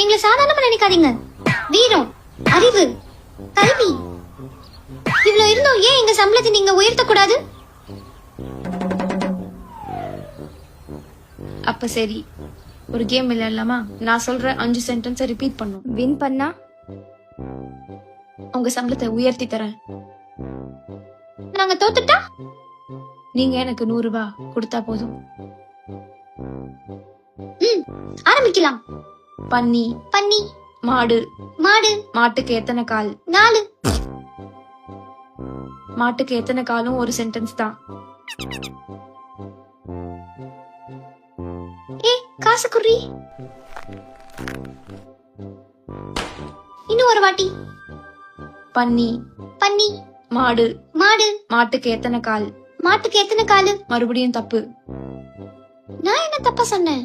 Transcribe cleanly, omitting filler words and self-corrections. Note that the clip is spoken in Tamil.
எங்களை சாதாரணமா நினைக்காதீங்க. வீரம், அறிவு, கல்வி இவ்வளவு இருந்தோம் ஏன் எங்க சம்பளத்தை நீங்க உயர்த்த கூடாது? அப்ப சரி, ஒரு கேம் விளையாடலாமா? நான் சொல்ற 5 சென்டென்ஸை ரிப்பீட் பண்ணும். வின் பண்ணா உங்க சம்பளத்தை உயர்த்தி தரேன். நாங்க தோத்துட்டா நீங்க எனக்கு 100 ரூபாய் கொடுத்தா போதும். ஆரம்பிக்கலாம். பன்னி, பன்னி, மாடு, மாடு, மாட்டுக்கு எத்தனை கால்? 4. மாட்டுக்கு எத்தனை காலும் ஒரு சென்டென்ஸ் தான். காசு குறி. இன்னும் ஒரு வாட்டி. பன்னி, பன்னி, மாடு, மாடு, மாட்டுக்கு எத்தனை கால்? மாட்டுக்கு எத்தனை காலு? மறுபடியும் தப்பு. நான் என்ன தப்பா சொன்னேன்?